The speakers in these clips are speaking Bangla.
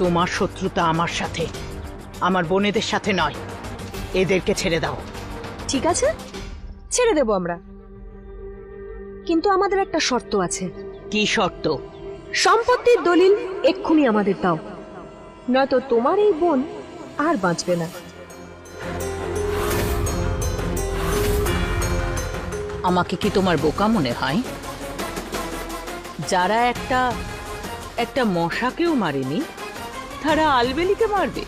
তোমার শত্রুতা আমার সাথে, আমার বোনেদের সাথে নয়। এদেরকে ছেড়ে দাও। ঠিক আছে, ছেড়ে দেব আমরা, কিন্তু আমাদের একটা শর্ত আছে। কি শর্ত? সম্পত্তির দলিল এক্ষুনি আমাদের দাও, নয়তো তোমার এই বোন আর বাঁচবে না। আমাকে কি তোমার বোকা মনে হয়? যারা একটা মশাকেও মারেনি, তারা আলবেলিকে মারবে?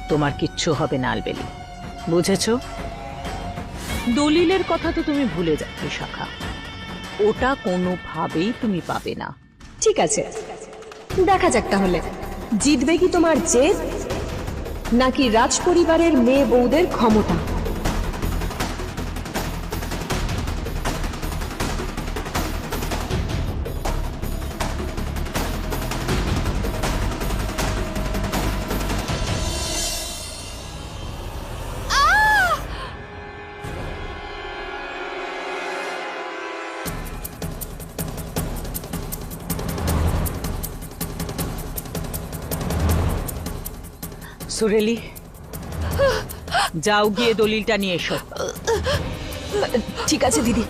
তোমার কিচ্ছু হবে না আলবেলি, বুঝেছো? দলিলের কথা তো তুমি ভুলে যাও বিশাখা, ওটা কোনোভাবেই তুমি পাবে না। ঠিক আছে, দেখা যাক তাহলে জিতবে কি তোমার জেদ, নাকি রাজ পরিবারের মেয়ে বউদের ক্ষমতা। সুরেলি, যাও গিয়ে দলিলটা নিয়ে এসো। ঠিক আছে দিদি।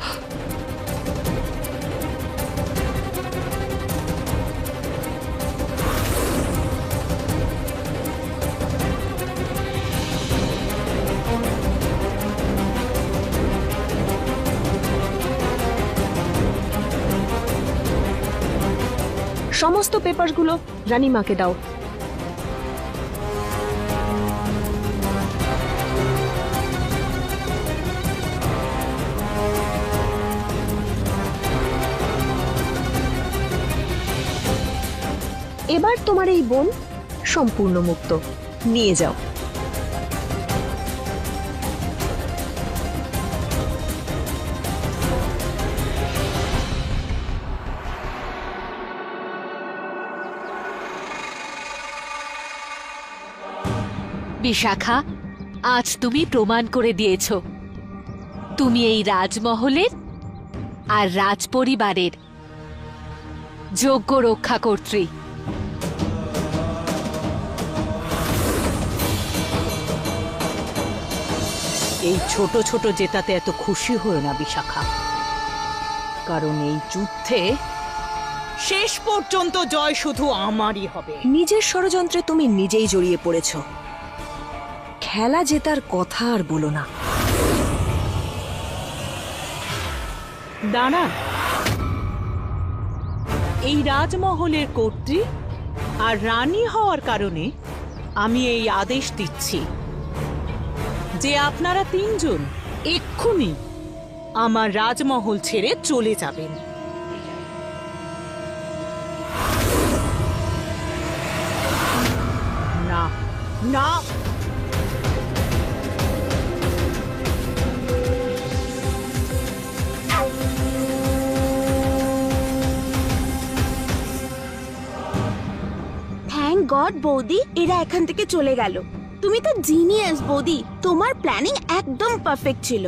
সমস্ত পেপারগুলো রানীমাকে দাও। এবার তোমার এই বোন সম্পূর্ণ মুক্ত, নিয়ে যাও। বিশাখা, আজ তুমি প্রমাণ করে দিয়েছ তুমি এই রাজমহলের আর রাজপরিবারের যোগ্য রক্ষাকর্ত্রী। এই ছোট ছোট জেতাতে এত খুশি হও না বিশাখা, কারণ এই যুদ্ধে শেষ পর্যন্ত জয় শুধু আমারই হবে। নিজের ষড়যন্ত্রে তুমি নিজেই জড়িয়ে পড়েছ, খেলা জেতার কথা আর বলো না। দাঁড়া, এই রাজমহলের কর্ত্রী আর রানী হওয়ার কারণে আমি এই আদেশ দিচ্ছি যে আপনারা তিনজন এক্ষুনি আমার রাজমহল ছেড়ে চলে যাবেন। না না, থ্যাংক গড বৌদি, এরা এখান থেকে চলে গেল। তুমি তো জিনিয়াস বৌদি, তোমার প্ল্যানিং একদম পারফেক্ট ছিল।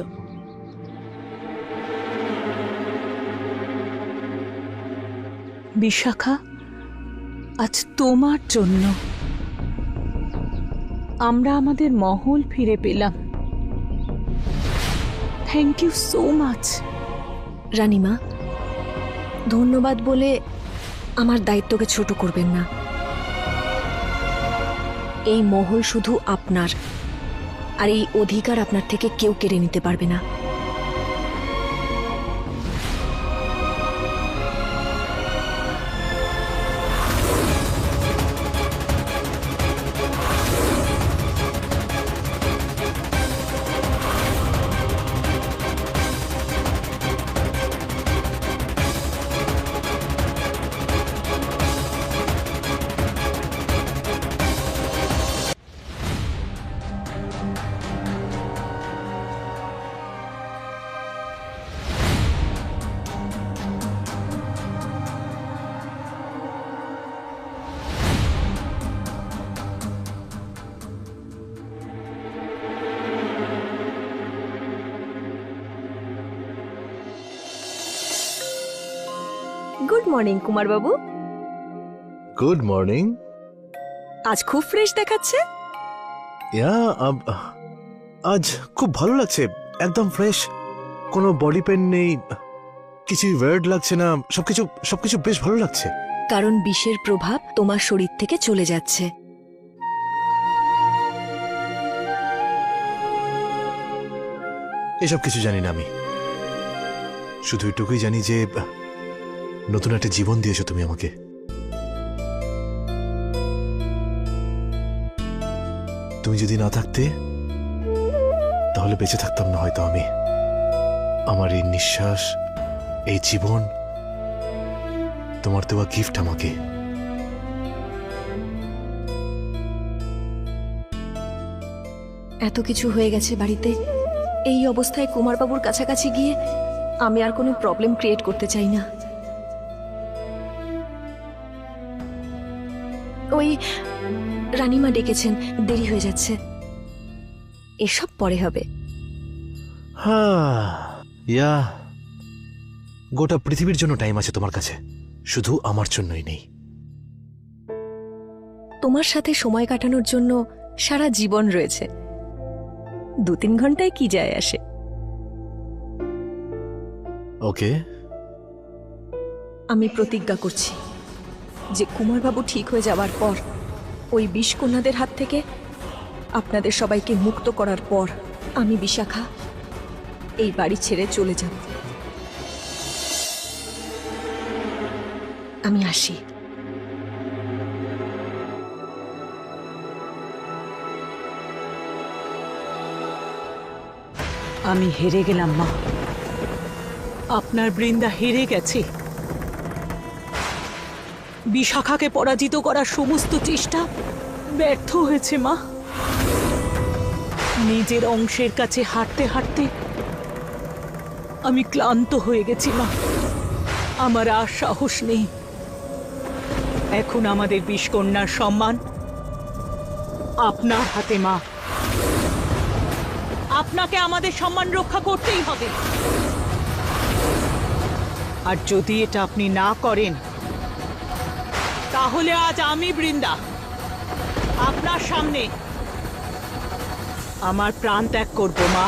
বিশাখা, আজ তোমার জন্য আমরা আমাদের মহল ফিরে পেলাম। Thank you so much. রানীমা, ধন্যবাদ বলে আমার দায়িত্বকে ছোট করবেন না। এই মহল শুধু আপনার, আর এই অধিকার আপনার থেকে কেউ কেড়ে নিতে পারবে না। গুড মর্নিং কুমার বাবু। Good morning. আজ খুব ফ্রেশ দেখাচ্ছে। আজ খুব ভালো লাগছে, একদম ফ্রেশ, কোনো বডি পেন নেই, কিছুই ওয়ার্ড লাগছে না, সবকিছু বেশ ভালো লাগছে। কারণ বিষের প্রভাব তোমার শরীর থেকে চলে যাচ্ছে। এসব কিছু জানি না আমি, শুধু এটুকুই জানি যে নতুন একটা জীবন দিয়েছো তুমি আমাকে। তুমি যদি না থাকতে তাহলে বেঁচে থাকতাম না হয়তো আমি। আমার এই নিঃশ্বাস, এই জীবন তোমার দেওয়া গিফট আমাকে। এত কিছু হয়ে গেছে বাড়িতে, এই অবস্থায় কুমারবাবুর কাছাকাছি গিয়ে আমি আর কোনো প্রবলেম ক্রিয়েট করতে চাই না। ওই রানীমা ডেকেছেন, দেরি হয়ে যাচ্ছে, এসব পরে হবে। ইয়া, গোটা পৃথিবীর জন্য টাইম আছে তোমার কাছে, শুধু আমার জন্যই নেই। তোমার সাথে সময় কাটানোর জন্য সারা জীবন রয়েছে, 2-3 ঘন্টায় কি যায় আসে। ওকে, আমি প্রতিজ্ঞা করছি যে কুমারবাবু ঠিক হয়ে যাওয়ার পর, ওই বিষকন্যাদের হাত থেকে আপনাদের সবাইকে মুক্ত করার পর আমি বিশাখা এই বাড়ি ছেড়ে চলে যাব। আমি আসি। আমি হেরে গেলাম মা, আপনার বৃন্দা হেরে গেছে। বিশাখাকে পরাজিত করার সমস্ত চেষ্টা ব্যর্থ হয়েছে মা। নিজের অংশের কাছে হাঁটতে হাঁটতে আমি ক্লান্ত হয়ে গেছি মা, আমার আর সাহস নেই। এখন আমাদের বিষকন্যার সম্মান আপনার হাতে মা, আপনাকে আমাদের সম্মান রক্ষা করতেই হবে। আর যদি এটা আপনি না করেন তাহলে আজ আমি বৃন্দা আপনার সামনে আমার প্রাণ ত্যাগ করব মা।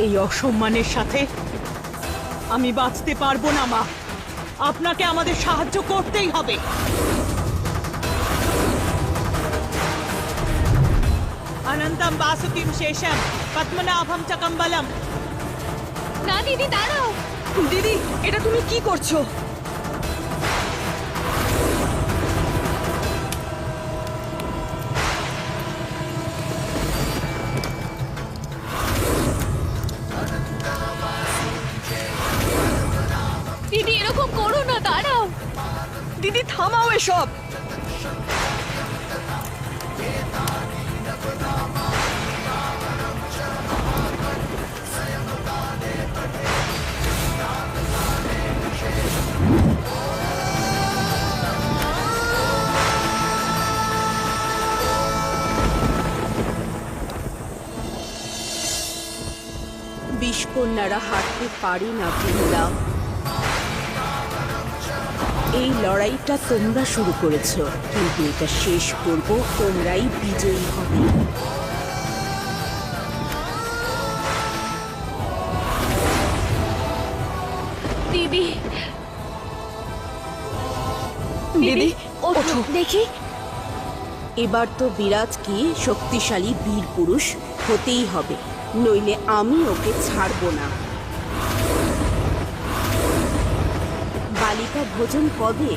এই অসম্মানের সাথে আমি বাঁচতে পারবো না মা, আপনাকে আমাদের সাহায্য করতেই হবে। অনন্তম বাসুকিম শেষম পদ্মনাভম চ কম্বলম। না দিদি, দাঁড়াও। দিদি, এটা তুমি কি করছো? দিদি এরকম করো না, দাঁড়াও। দিদি থামাও এসব। বিষকন্যারা হারতে পারি না বৃন্দা। এই লড়াইটা তোমরা শুরু করেছো, কিন্তু এটা শেষ করব তোমরাই বিজয়ী হবে। দিদি, দিদি ওঠো দেখি। এবার তো বিরাজকে শক্তিশালী বীর পুরুষ হতেই হবে, নইলে আমি ওকে ছাড়বো না। বালিকা ভোজন কবে?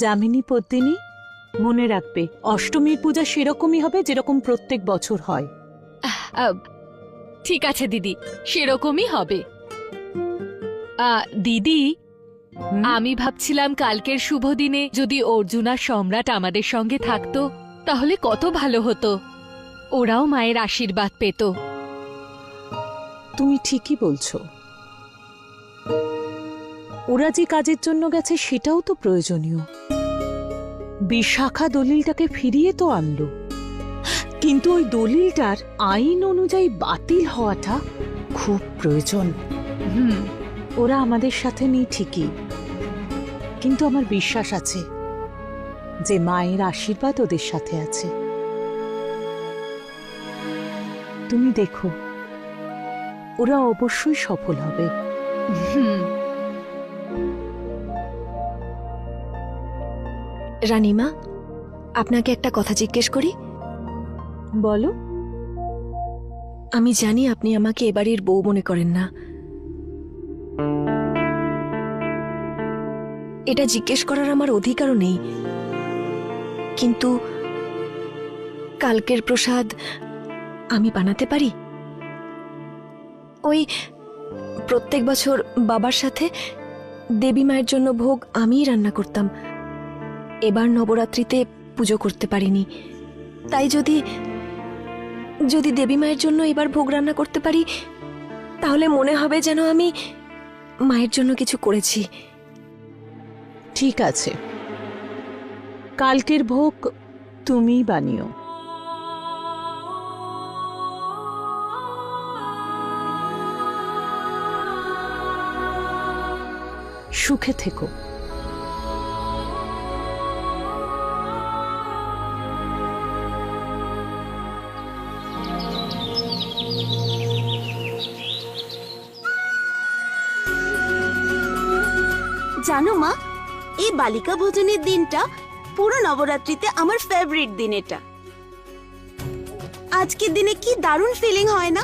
যামিনী পদ্মিনী, মনে রাখবে অষ্টমীর পূজা সেরকমই হবে যেরকম প্রত্যেক বছর হয়। ঠিক আছে দিদি, সেরকমই হবে। দিদি, আমি ভাবছিলাম কালকের শুভ দিনে যদি অর্জুন আর সম্রাট আমাদের সঙ্গে থাকতো তাহলে কত ভালো হতো, ওরাও মায়ের আশীর্বাদ পেত। তুমি ঠিকই বলছো, ওরা যে কাজের জন্য গেছে সেটাও তো প্রয়োজনীয়। বিশাখা দলিলটাকে ফিরিয়ে তো আনলো, কিন্তু ওই দলিলটার আইন অনুযায়ী বাতিল হওয়াটা খুব প্রয়োজন। ওরা আমাদের সাথে নেই ঠিকই, কিন্তু আমার বিশ্বাস আছে যে মায়ের আশীর্বাদ ওদের সাথে আছে। তুমি দেখো, ওরা অবশ্যই সফল হবে। রানীমা, আপনাকে একটা কথা জিজ্ঞেস করি? বলো। আমি জানি আপনি আমাকে এ বাড়ির বউ মনে করেন না, এটা জিজ্ঞেস করার আমার অধিকারও নেই, কিন্তু কালকের প্রসাদ আমি বানাতে পারি? ওই প্রত্যেক বছর বাবার সাথে দেবী মায়ের জন্য ভোগ আমিই রান্না করতাম। এবার নবরাত্রিতে পুজো করতে পারিনি, তাই যদি যদি দেবী মায়ের জন্য এবার ভোগ রান্না করতে পারি, তাহলে মনে হবে যেন আমি মায়ের জন্য কিছু করেছি। ঠিক আছে, কালকের ভোগ তুমি বানিও। সুখে থেকো। জানো মা, এই বালিকা ভোজনের দিনটা পুরো নবরাত্রিতে আমার ফেভারিট দিন। এটা আজকের দিনে কি দারুণ ফিলিং হয় না?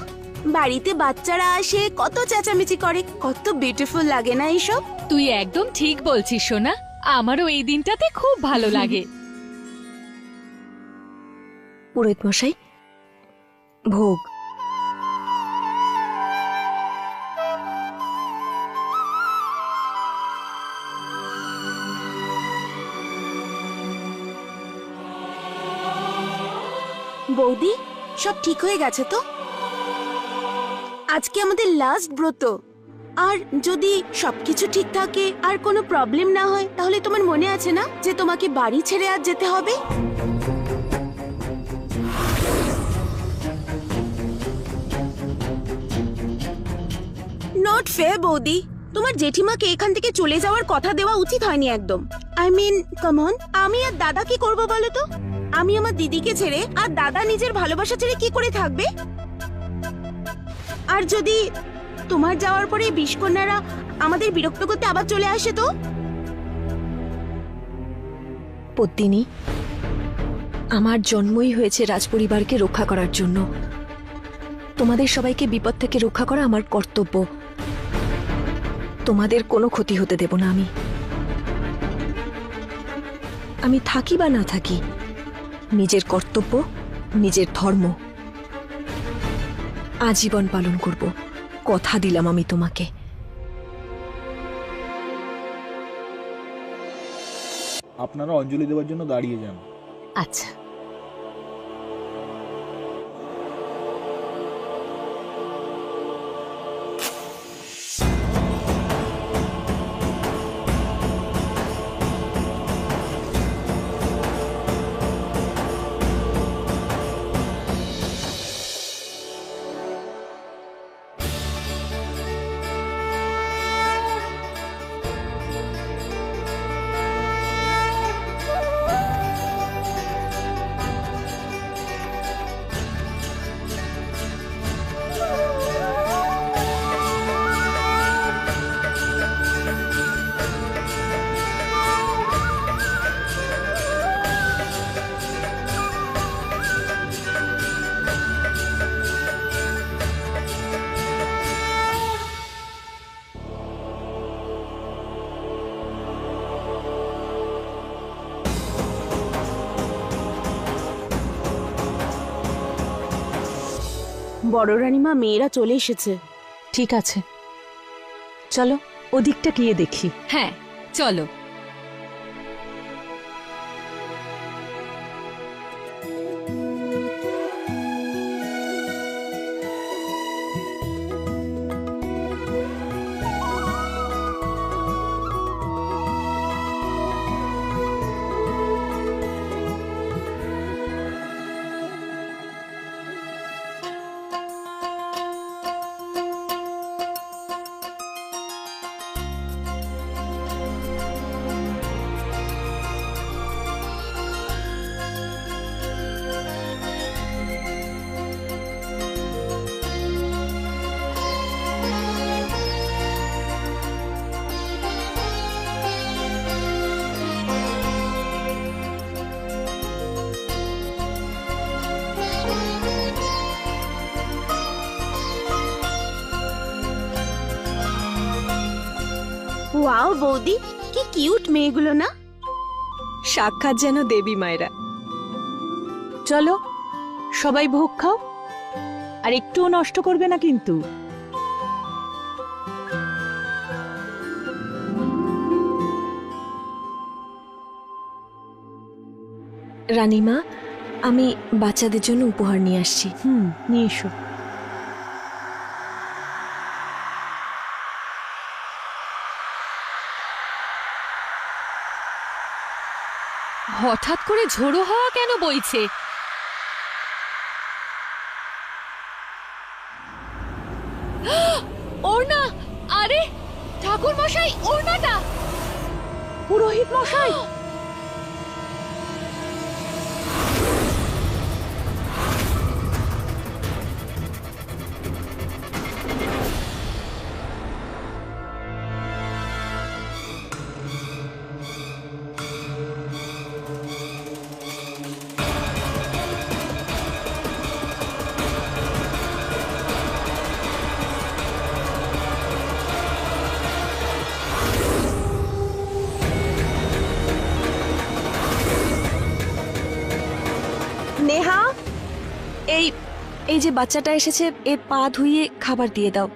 বাড়িতে বাচ্চারা আসে, কত চেঁচামেচি করে, কত বিউটিফুল লাগে না এইসব? তুই একদম ঠিক বলছিস সোনা, আমারও এই দিনটাতে খুব ভালো লাগে। পুরোহিত মশাই, ভোগ। বৌদি, সব ঠিক হয়ে গেছে তো? আজকে আমাদের লাস্ট ব্রত, আর যদি সবকিছু ঠিক থাকে আর কোনো প্রবলেম না হয়, তাহলে তোমার মনে আছে না যে তোমাকে বাড়ি ছেড়ে আজ যেতে হবে? নট ফেয়ার বৌদি, তোমার জেঠিমাকে এখান থেকে চলে যাওয়ার কথা দেওয়া উচিত হয়নি একদম। আই মিন, কাম অন, আমি আর দাদা কি করবো বলো তো? আমি আমার দিদিকে ছেড়ে আর দাদা নিজের ভালোবাসা ছেড়ে কি করে থাকবে? আর যদি তোমার যাওয়ার পরে বিষকন্যারা আমাদের বিরক্ত করতে আবার চলে আসে তো? পদ্মিনী, আমার জন্মই হয়েছে রাজপরিবারকে রক্ষা করার জন্য। তোমাদের সবাইকে বিপদ থেকে রক্ষা করা আমার কর্তব্য। তোমাদের কোনো ক্ষতি হতে দেব না আমি। আমি থাকি বা না থাকি, নিজের কর্তব্য, নিজের ধর্ম আজীবন পালন করব। কথা দিলাম আমি তোমাকে। আপনারা অঞ্জলি দেওয়ার জন্য দাঁড়িয়ে যান। আচ্ছা। বড় রানীমা, মেয়েরা চলে এসেছে। ঠিক আছে, চলো ওদিকটা গিয়ে দেখি। হ্যাঁ, চলো। ওয়াও বৌদি, কি কিউট মেয়েগুলো না। সাক্ষাৎ যেন দেবী মায়েরা। চলো সবাই ভোগ খাও, আর একটুও নষ্ট করবে না কিন্তু। রানীমা, আমি বাচ্চাদের জন্য উপহার নিয়ে আসছি। নিয়ে এসো। হঠাৎ করে ঝোড়ো হাওয়া কেন বইছে? ওড়না! আরে ঠাকুর মশাই, ওড়নাটা! পুরোহিত মশাই, নেহা, এই এই যে বাচ্চাটা এসেছে, এর পা ধুইয়ে খাবার দিয়ে দাও।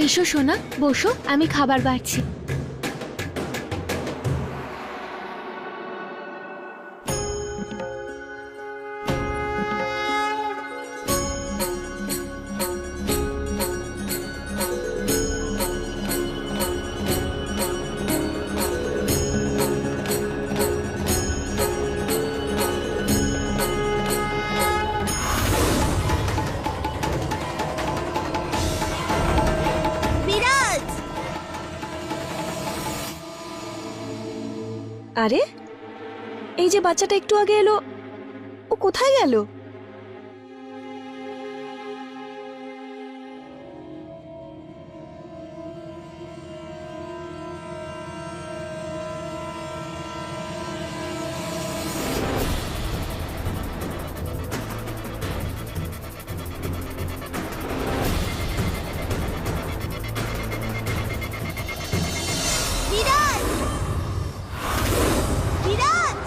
এসো সোনা, বসো, আমি খাবার বাড়ছি। বিরাজ, আরে, এই যে বাচ্চাটা একটু আগে এলো, ও কোথায় গেল? বিরাজ, বিরাজ।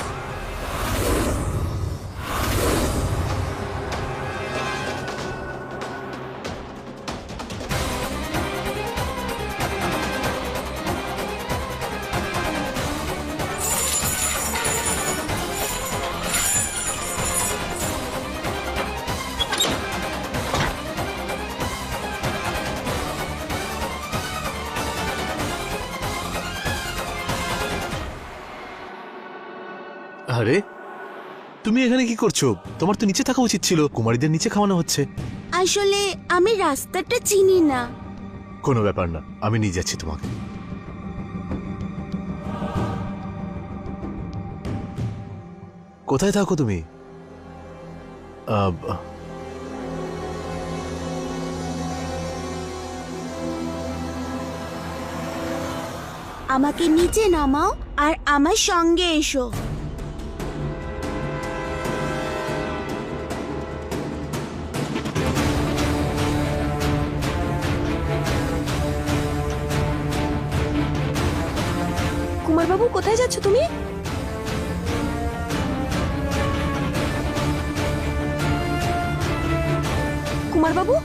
আরে তুমি এখানে কি করছো? তোমার তো নিচে থাকা উচিত ছিল, কুমারীদের নিচে খাওয়ানো হচ্ছে। আসলে আমি রাস্তাটা চিনি না। কোনো ব্যাপার না, আমি নিয়ে যাচ্ছি তোমাকে। কোথায় থাকো তুমি? আমাকে নিচে নামাও আর আমার সঙ্গে এসো। কুমারবাবু, কোথায় যাচ্ছ তুমি? কুমারবাবু,